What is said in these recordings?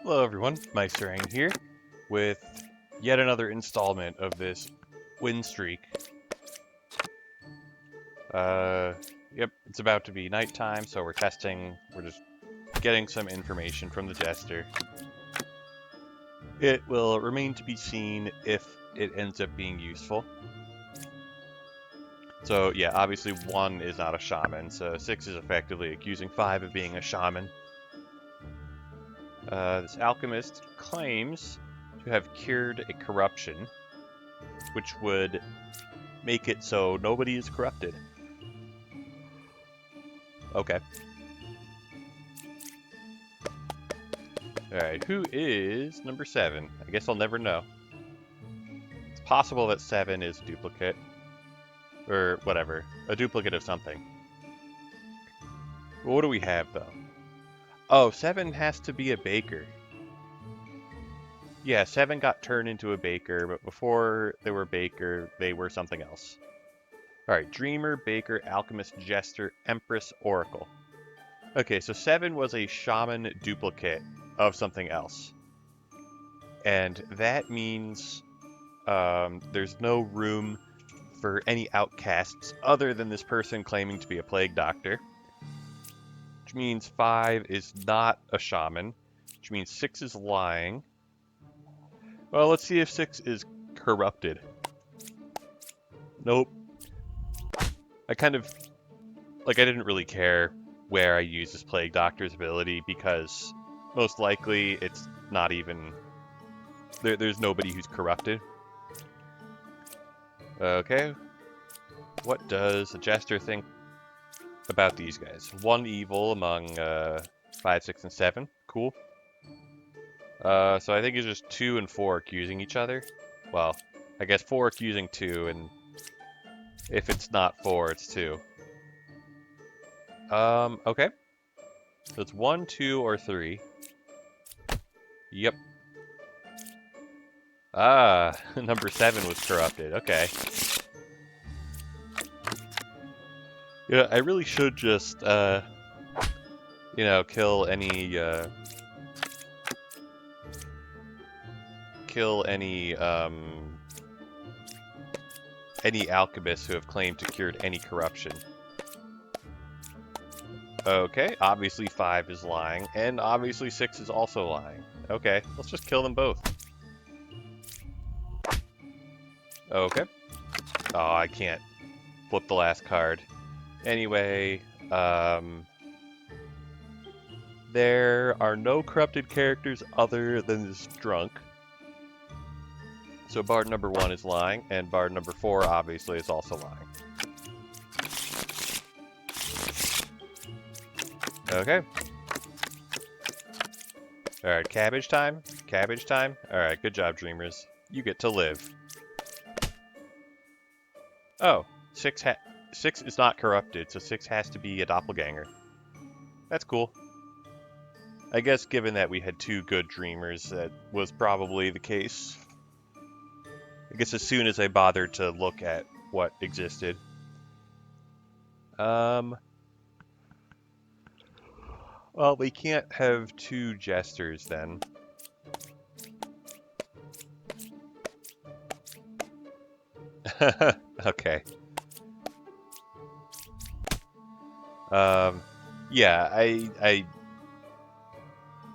Hello everyone, Meisterang here with yet another installment of this win streak. Yep, it's about to be nighttime, so we're just getting some information from the jester. It will remain to be seen if it ends up being useful. So yeah, obviously 1 is not a shaman, so 6 is effectively accusing 5 of being a shaman. This alchemist claims to have cured a corruption, which would make it so nobody is corrupted. Okay. Alright, who is number 7? I guess I'll never know. It's possible that 7 is a duplicate. Or whatever. A duplicate of something. What do we have, though? Oh, 7 has to be a baker. Yeah, 7 got turned into a baker, but before they were baker, they were something else. Alright, Dreamer, Baker, Alchemist, Jester, Empress, Oracle. Okay, so 7 was a shaman duplicate of something else. And that means there's no room for any outcasts other than this person claiming to be a plague doctor. Which means 5 is not a shaman. Which means 6 is lying. Well, let's see if 6 is corrupted. Nope. I didn't really care where I use this plague doctor's ability because most likely it's not even... There's nobody who's corrupted. Okay. What does the jester think about these guys? 1 evil among 5, 6, and 7. Cool. So I think it's just 2 and 4 accusing each other. Well, I guess 4 accusing 2, and if it's not 4, it's 2. Okay. So it's 1, 2, or 3. Yep. Ah, number 7 was corrupted. Okay. Yeah, I really should just, kill any alchemists who have claimed to cured any corruption. Okay, obviously 5 is lying, and obviously 6 is also lying. Okay, let's just kill them both. Okay. Oh, I can't flip the last card. Anyway, there are no corrupted characters other than this drunk. So bard number 1 is lying, and bard number 4 obviously is also lying. Okay. Alright, cabbage time? Cabbage time? Alright, good job, dreamers. You get to live. Oh, 6 is not corrupted, so 6 has to be a doppelganger. That's cool. I guess given that we had 2 good dreamers, that was probably the case. I guess as soon as I bothered to look at what existed. Well, we can't have 2 jesters then. Okay. Yeah, I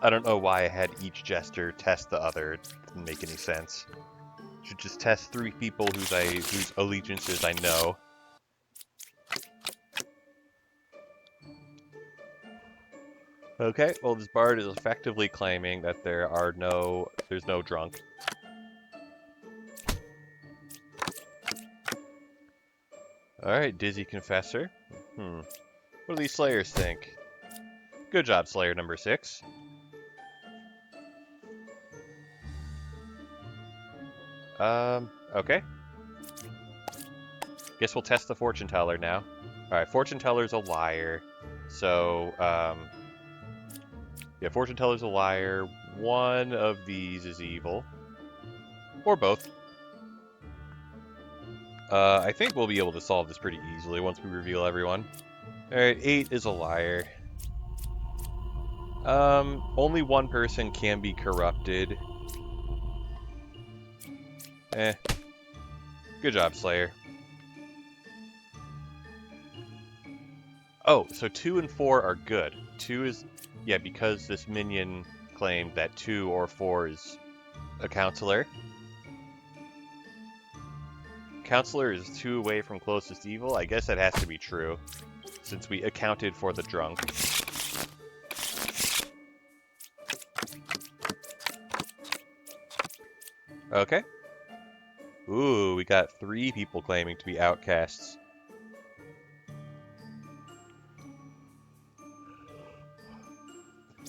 don't know why I had each jester test the other. It didn't make any sense. Should just test 3 people whose allegiances I know. Okay, well this bard is effectively claiming that there's no drunk. Alright, Dizzy Confessor. What do these Slayers think? Good job, Slayer number 6. Okay. Guess we'll test the Fortune Teller now. Alright, Fortune Teller's a liar. So, yeah, Fortune Teller's a liar. One of these is evil. Or both. I think we'll be able to solve this pretty easily once we reveal everyone. Alright, 8 is a liar. Only one person can be corrupted. Good job, Slayer. Oh, so 2 and 4 are good. 2 is... Yeah, because this minion claimed that 2 or 4 is a counselor. Counselor is 2 away from closest evil. I guess that has to be true, since we accounted for the drunk. Okay. Ooh, we got 3 people claiming to be outcasts.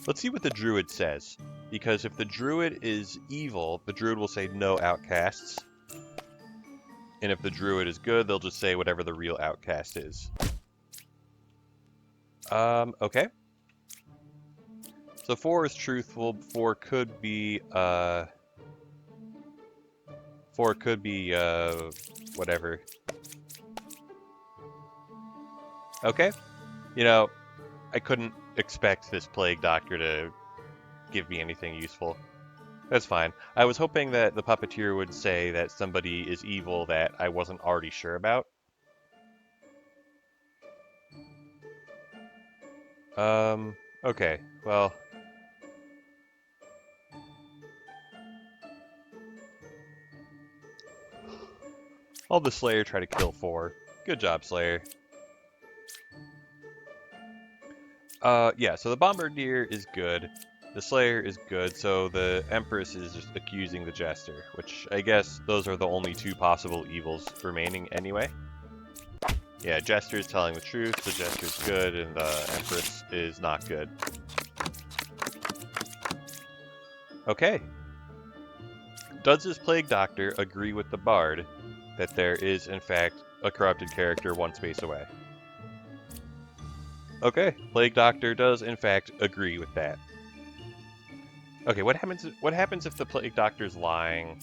Let's see what the druid says. Because if the druid is evil, the druid will say no outcasts. And if the druid is good, they'll just say whatever the real outcast is. Okay. So 4 is truthful. 4 could be, whatever. Okay. You know, I couldn't expect this plague doctor to give me anything useful. That's fine. I was hoping that the puppeteer would say that somebody is evil that I wasn't already sure about. Okay. Well... I'll the Slayer try to kill 4. Good job, Slayer. Yeah, so the Bombardier is good. The Slayer is good, so the Empress is just accusing the Jester, which I guess those are the only 2 possible evils remaining anyway. Yeah, Jester is telling the truth, the Jester's good, and the Empress is not good. Okay. Does this Plague Doctor agree with the Bard that there is, in fact, a corrupted character 1 space away? Okay, Plague Doctor does, in fact, agree with that. Okay, what happens if the Plague Doctor's lying,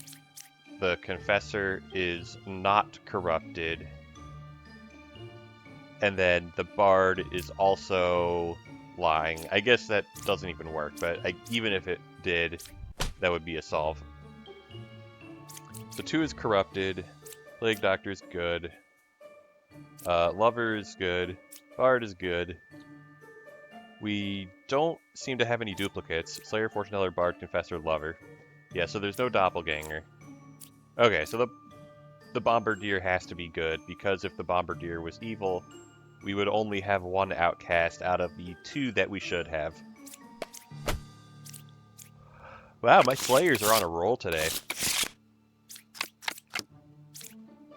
the Confessor is not corrupted, and then the Bard is also lying? I guess that doesn't even work, but even if it did, that would be a solve. So 2 is corrupted, Plague Doctor's good, Lover is good, Bard is good. We don't seem to have any duplicates. Slayer, Fortune Teller, Bard, Confessor, Lover. Yeah, so there's no Doppelganger. Okay, so the Bombardier has to be good, because if the Bombardier was evil, we would only have 1 outcast out of the 2 that we should have. Wow, my Slayers are on a roll today.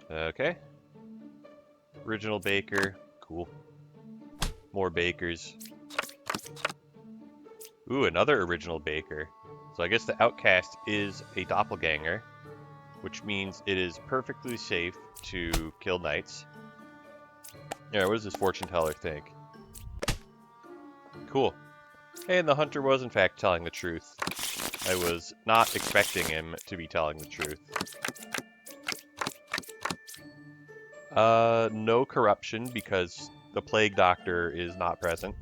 Okay. Original Baker. Cool. More Bakers. Ooh, another original Baker. So I guess the outcast is a doppelganger, which means it is perfectly safe to kill knights. Yeah, what does this fortune teller think? Cool. And the hunter was in fact telling the truth. I was not expecting him to be telling the truth. No corruption because the plague doctor is not present.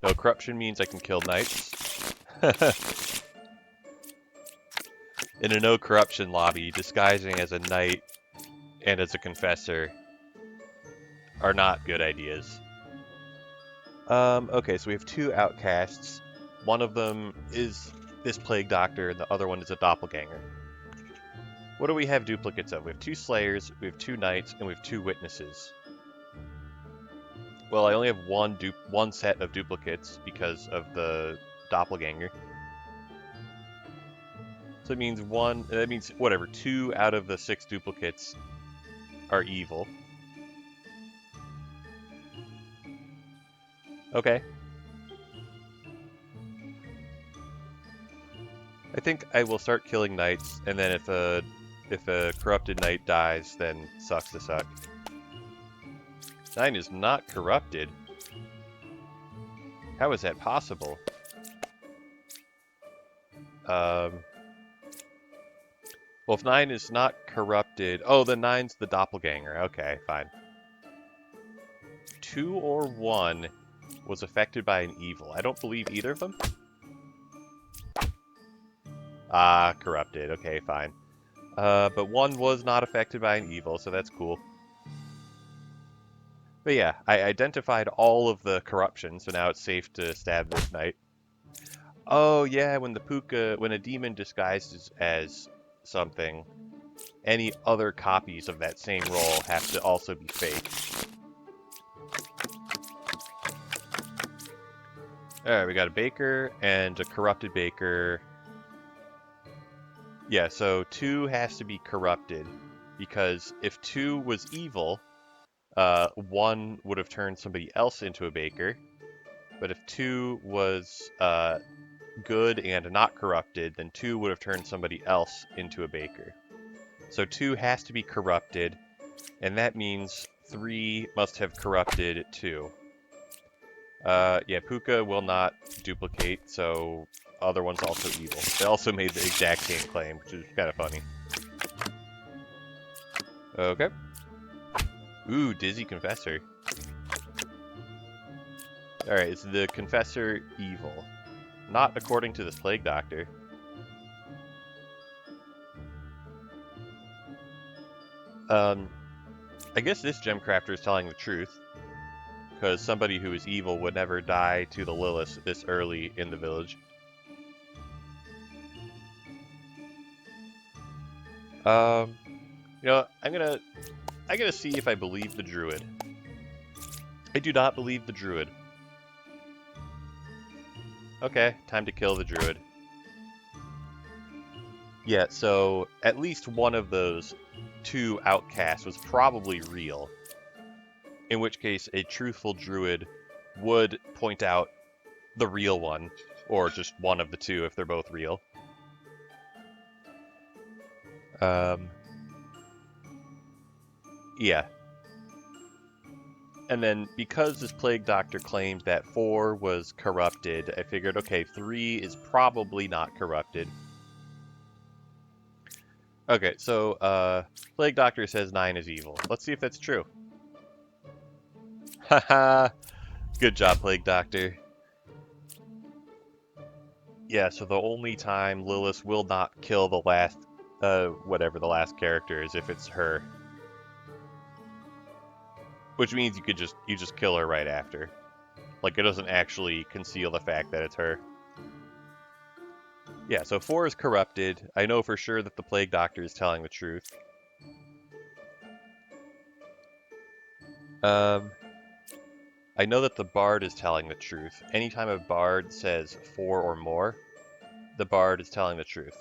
No corruption means I can kill knights. In a no corruption lobby, disguising as a knight and as a confessor are not good ideas. Okay, so we have 2 outcasts. One of them is this plague doctor, and the other one is a doppelganger. What do we have duplicates of? We have 2 slayers, we have 2 knights, and we have 2 witnesses. Well, I only have one set of duplicates because of the doppelganger. So it means whatever, 2 out of the 6 duplicates are evil. Okay. I think I will start killing knights, and then if a corrupted knight dies, then sucks to suck. 9 is not corrupted. How is that possible? Well, if 9 is not corrupted... Oh, then 9's the doppelganger. Okay, fine. 2 or 1 was affected by an evil. I don't believe either of them. Ah, corrupted. Okay, fine. But one was not affected by an evil, so that's cool. But yeah, I identified all of the corruption, so now it's safe to stab this knight. Oh yeah, when a demon disguises as something, any other copies of that same role have to also be fake. Alright, we got a baker and a corrupted baker. Yeah, so 2 has to be corrupted, because if 2 was evil, 1 would have turned somebody else into a baker. But if 2 was good and not corrupted, then 2 would have turned somebody else into a baker. So 2 has to be corrupted, and that means 3 must have corrupted 2. Yeah, Puka will not duplicate, so other one's also evil. They also made the exact same claim, which is kind of funny. Okay. Ooh, Dizzy Confessor. Alright, is the Confessor evil? Not according to this Plague Doctor. I guess this Gemcrafter is telling the truth, because somebody who is evil would never die to the Lilith this early in the village. You know, I'm gonna see if I believe the Druid. I do not believe the Druid. Okay, time to kill the Druid. Yeah, so at least one of those 2 outcasts was probably real. In which case, a truthful Druid would point out the real one, or just one of the 2 if they're both real. Yeah. And then, because this Plague Doctor claimed that 4 was corrupted, I figured, okay, 3 is probably not corrupted. Okay, so, Plague Doctor says 9 is evil. Let's see if that's true. Haha! Good job, Plague Doctor. Yeah, so the only time Lilith will not kill the last, whatever the last character is, if it's her. Which means you just kill her right after. Like, it doesn't actually conceal the fact that it's her. Yeah, so 4 is corrupted. I know for sure that the Plague Doctor is telling the truth. I know that the Bard is telling the truth. Anytime a Bard says 4 or more, the Bard is telling the truth.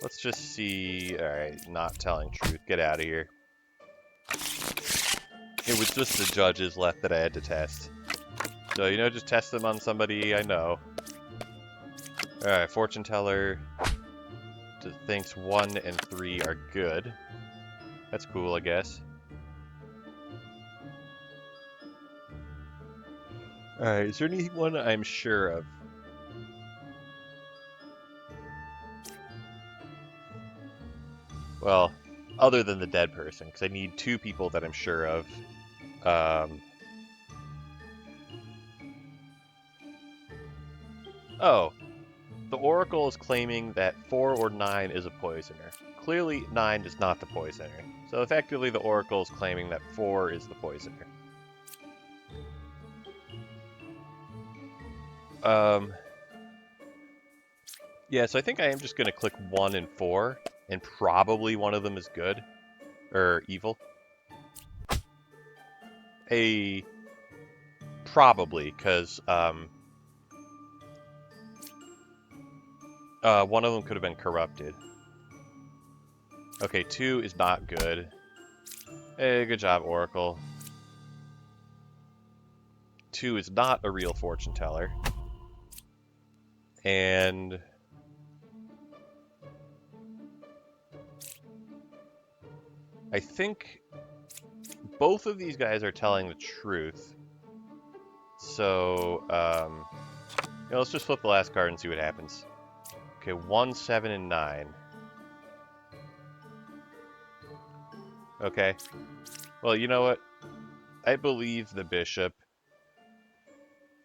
Let's just see... Alright, not telling truth. Get out of here. It was just the judges left that I had to test. So, you know, just test them on somebody I know. Alright, Fortune Teller thinks 1 and 3 are good. That's cool, I guess. Alright, is there anyone I'm sure of? Well, other than the dead person, because I need 2 people that I'm sure of. Oh, the Oracle is claiming that 4 or 9 is a poisoner. Clearly, 9 is not the poisoner. So effectively, the Oracle is claiming that 4 is the poisoner. Yeah, so I think I am just going to click 1 and 4, and probably one of them is good. Or evil. Probably, because, one of them could have been corrupted. Okay, 2 is not good. Hey, good job, Oracle. 2 is not a real fortune teller. And... I think both of these guys are telling the truth. So, let's just flip the last card and see what happens. Okay, 1, 7, and 9. Okay. Well, you know what? I believe the bishop.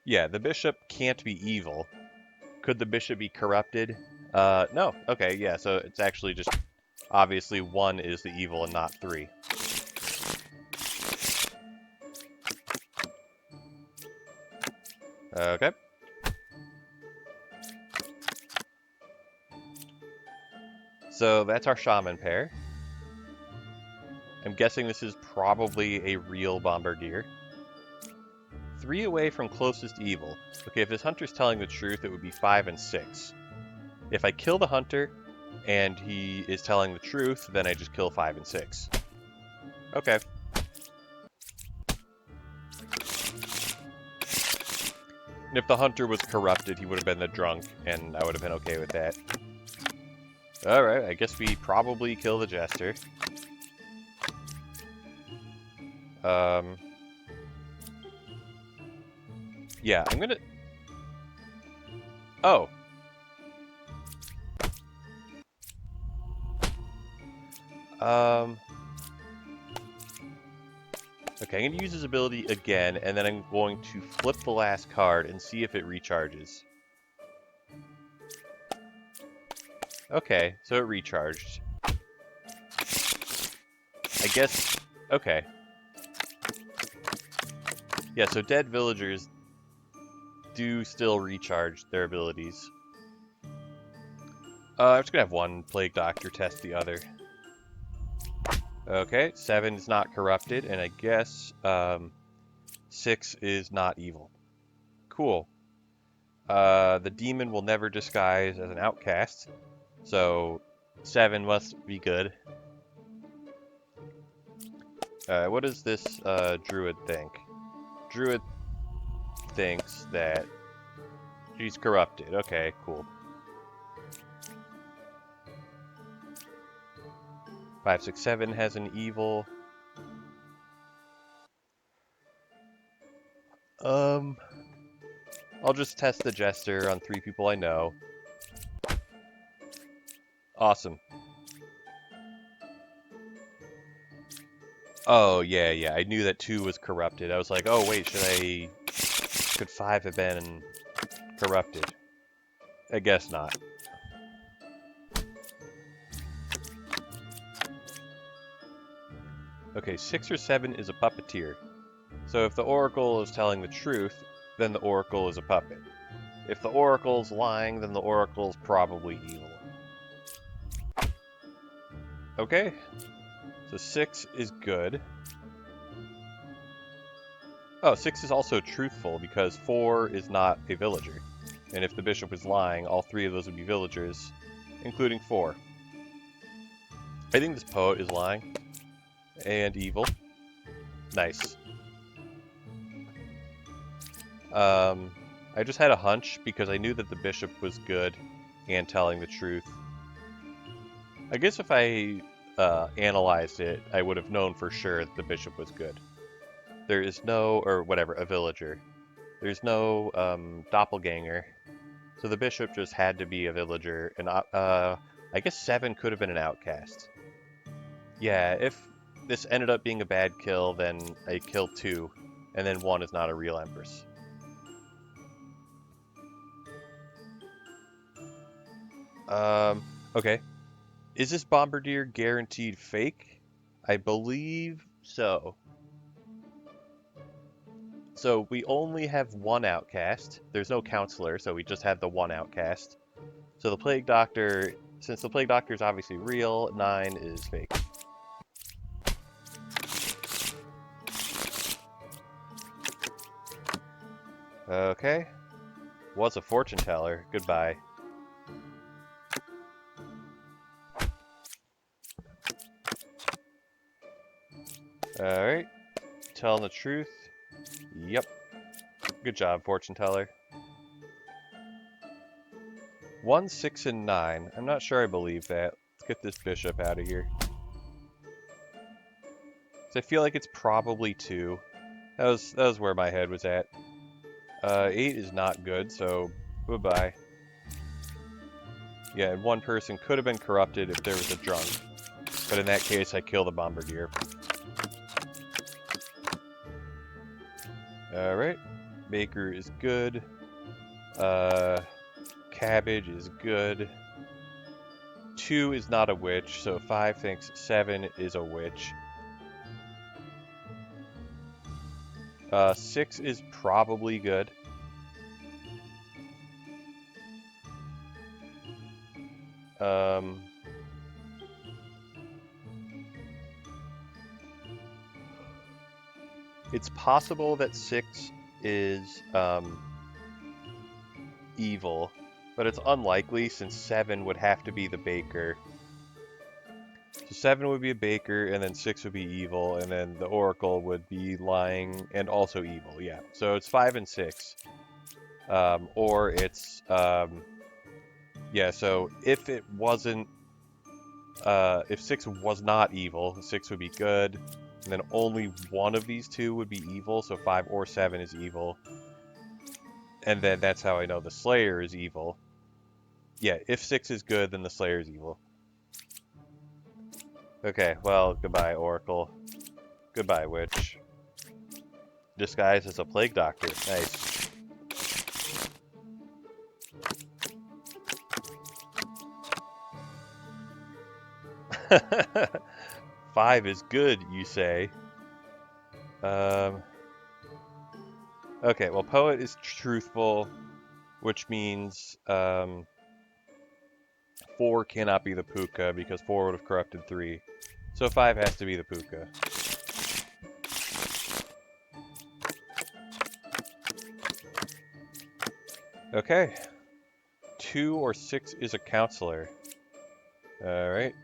Yeah, the bishop can't be evil. Could the bishop be corrupted? No. Okay, yeah, so it's actually just, obviously 1 is the evil and not 3. Okay. So that's our shaman pair. I'm guessing this is probably a real bombardier. 3 away from closest evil. Okay, if this hunter's telling the truth, it would be 5 and 6. If I kill the hunter and he is telling the truth, then I just kill 5 and 6. Okay. And if the hunter was corrupted, he would have been the drunk, and I would have been okay with that. Alright, I guess we probably kill the jester. Yeah, I'm gonna... Oh. Okay, I'm gonna use his ability again, and then I'm going to flip the last card and see if it recharges. Okay, so it recharged. I guess... Okay. Yeah, so dead villagers do still recharge their abilities. I'm just gonna have one Plague Doctor test the other. Okay, 7 is not corrupted, and I guess 6 is not evil. Cool. The demon will never disguise as an outcast, so 7 must be good. What does this druid think? Druid thinks that she's corrupted. Okay, cool. 5, 6, 7 has an evil. I'll just test the jester on 3 people I know. Awesome. Oh, yeah, I knew that 2 was corrupted. I was like, oh wait, could 5 have been corrupted? I guess not. Okay, 6 or 7 is a puppeteer. So if the oracle is telling the truth, then the oracle is a puppet. If the oracle's lying, then the oracle's probably evil. Okay, so 6 is good. Oh, 6 is also truthful because 4 is not a villager. And if the bishop is lying, all 3 of those would be villagers, including 4. I think this poet is lying. And evil. Nice. I just had a hunch because I knew that the bishop was good and telling the truth. I guess if I analyzed it, I would have known for sure that the bishop was good. There is no, or whatever, a villager. There's no doppelganger. So the bishop just had to be a villager. And I guess 7 could have been an outcast. Yeah, if this ended up being a bad kill, then I killed 2. And then 1 is not a real empress. Okay. Is this bombardier guaranteed fake? I believe so. So we only have 1 outcast. There's no counselor, so we just have the 1 outcast. So the Plague Doctor, since the Plague Doctor is obviously real, 9 is fake. Okay. Was a fortune teller. Goodbye. Alright. Telling the truth. Yep. Good job, fortune teller. 1, 6, and 9. I'm not sure I believe that. Let's get this bishop out of here. So I feel like it's probably 2. That was where my head was at. 8 is not good, so goodbye. Yeah, and 1 person could have been corrupted if there was a drunk. But in that case, I kill the bombardier. Alright. Baker is good. Cabbage is good. 2 is not a witch, so 5 thinks 7 is a witch. 6 is probably good. It's possible that 6 is evil, but it's unlikely since 7 would have to be the baker. So 7 would be a baker, and then 6 would be evil, and then the oracle would be lying and also evil. Yeah, so it's 5 and 6. Or it's yeah. So if it wasn't, if 6 was not evil, 6 would be good, and then only one of these two would be evil. So 5 or 7 is evil, and then that's how I know the Slayer is evil. Yeah, if 6 is good, then the Slayer is evil. Okay, well, goodbye, Oracle. Goodbye, Witch. Disguised as a Plague Doctor. Nice. Five is good, you say. Okay, well, Poet is truthful, which means 4 cannot be the Puka because 4 would have corrupted 3. So 5 has to be the Puka. Okay. 2 or 6 is a counselor. Alright.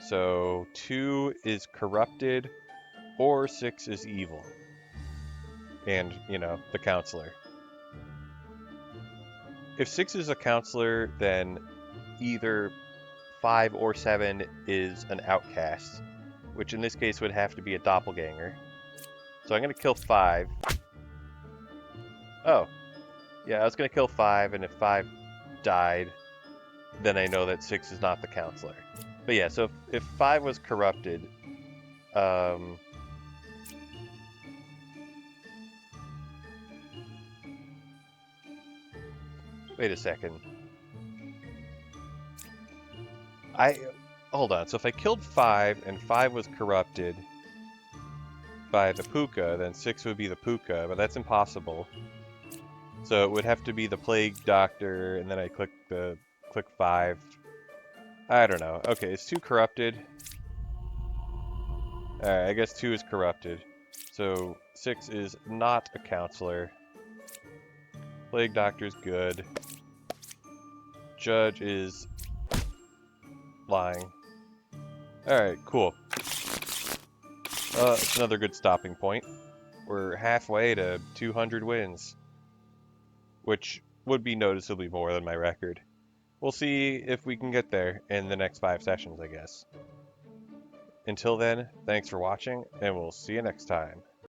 So 2 is corrupted or 6 is evil. And, you know, the counselor. If 6 is a counselor, then either 5 or 7 is an outcast, which in this case would have to be a doppelganger. So I'm going to kill 5. Oh, yeah, I was going to kill 5, and if 5 died, then I know that 6 is not the counselor. But yeah, so if 5 was corrupted, wait a second. Hold on, so if I killed 5 and 5 was corrupted by the Puka, then 6 would be the Puka, but that's impossible. So it would have to be the Plague Doctor, and then I click 5. I don't know. Okay, it's 2 corrupted. Alright, I guess 2 is corrupted. So 6 is not a counselor. Plague Doctor's good. Judge is lying. Alright, cool. It's another good stopping point. We're halfway to 200 wins, which would be noticeably more than my record. We'll see if we can get there in the next 5 sessions, I guess. Until then, thanks for watching, and we'll see you next time.